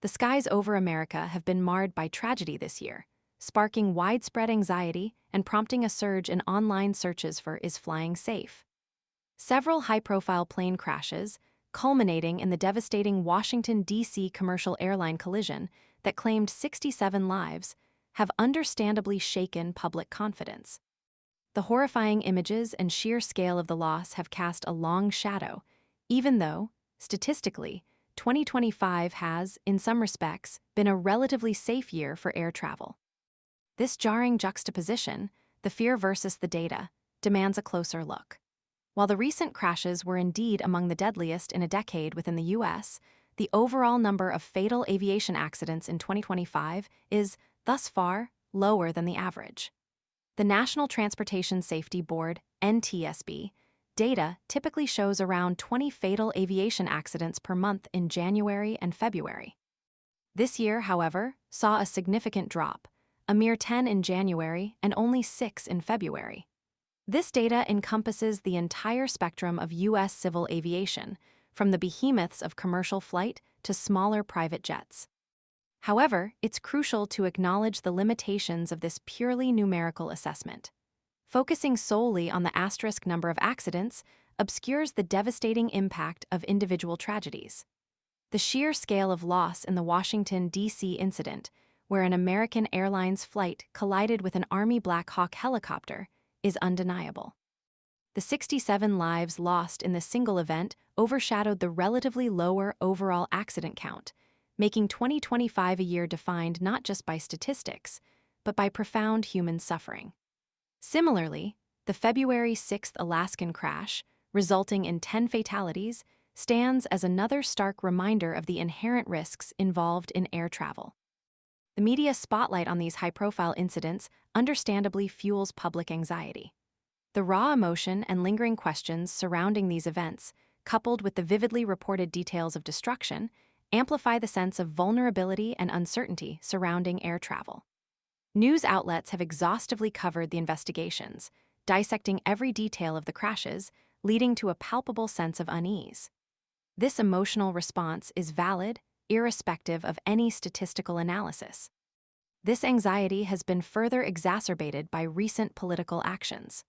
The skies over America have been marred by tragedy this year, sparking widespread anxiety and prompting a surge in online searches for "Is flying safe?" Several high-profile plane crashes, culminating in the devastating Washington, D.C. commercial airline collision that claimed 67 lives, have understandably shaken public confidence. The horrifying images and sheer scale of the loss have cast a long shadow, even though, statistically, 2025 has, in some respects, been a relatively safe year for air travel. This jarring juxtaposition, the fear versus the data, demands a closer look. While the recent crashes were indeed among the deadliest in a decade within the U.S., the overall number of fatal aviation accidents in 2025 is, thus far, lower than the average. The National Transportation Safety Board, NTSB, data typically shows around 20 fatal aviation accidents per month in January and February. This year, however, saw a significant drop, a mere 10 in January and only 6 in February. This data encompasses the entire spectrum of U.S. civil aviation, from the behemoths of commercial flight to smaller private jets. However, it's crucial to acknowledge the limitations of this purely numerical assessment. Focusing solely on the asterisk number of accidents obscures the devastating impact of individual tragedies. The sheer scale of loss in the Washington, D.C. incident, where an American Airlines flight collided with an Army Black Hawk helicopter, is undeniable. The 67 lives lost in this single event overshadowed the relatively lower overall accident count, making 2025 a year defined not just by statistics, but by profound human suffering. Similarly, the February 6th Alaskan crash, resulting in 10 fatalities, stands as another stark reminder of the inherent risks involved in air travel. The media spotlight on these high-profile incidents understandably fuels public anxiety. The raw emotion and lingering questions surrounding these events, coupled with the vividly reported details of destruction, amplify the sense of vulnerability and uncertainty surrounding air travel. News outlets have exhaustively covered the investigations, dissecting every detail of the crashes, leading to a palpable sense of unease. This emotional response is valid, irrespective of any statistical analysis. This anxiety has been further exacerbated by recent political actions.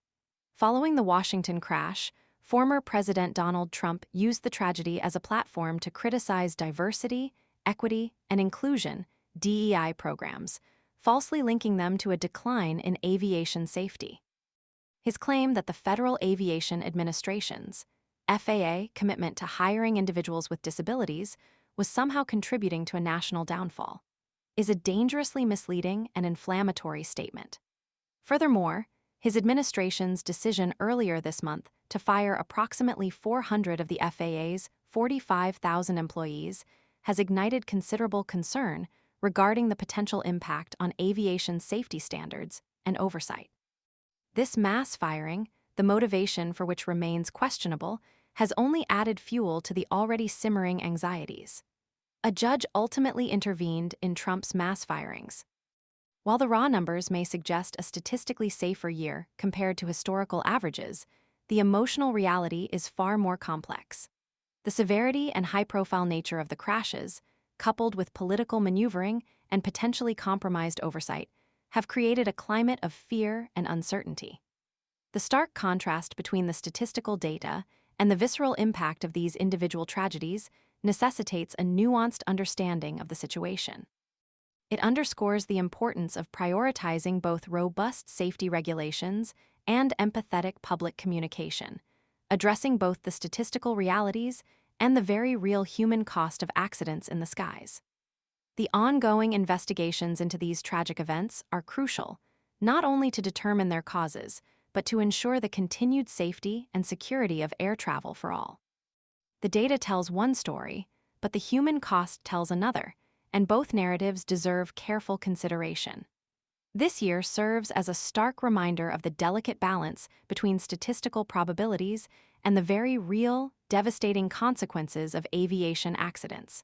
Following the Washington crash, former President Donald Trump used the tragedy as a platform to criticize diversity, equity, and inclusion (DEI) programs, falsely linking them to a decline in aviation safety. His claim that the Federal Aviation Administration's FAA commitment to hiring individuals with disabilities was somehow contributing to a national downfall is a dangerously misleading and inflammatory statement. Furthermore, his administration's decision earlier this month to fire approximately 400 of the FAA's 45,000 employees has ignited considerable concern regarding the potential impact on aviation safety standards and oversight. This mass firing, the motivation for which remains questionable, has only added fuel to the already simmering anxieties. A judge ultimately intervened in Trump's mass firings. While the raw numbers may suggest a statistically safer year compared to historical averages, the emotional reality is far more complex. The severity and high-profile nature of the crashes, coupled with political maneuvering and potentially compromised oversight, have created a climate of fear and uncertainty. The stark contrast between the statistical data and the visceral impact of these individual tragedies necessitates a nuanced understanding of the situation. It underscores the importance of prioritizing both robust safety regulations and empathetic public communication, addressing both the statistical realities and the very real human cost of accidents in the skies. The ongoing investigations into these tragic events are crucial, not only to determine their causes, but to ensure the continued safety and security of air travel for all. The data tells one story, but the human cost tells another, and both narratives deserve careful consideration. This year serves as a stark reminder of the delicate balance between statistical probabilities and the very real, devastating consequences of aviation accidents.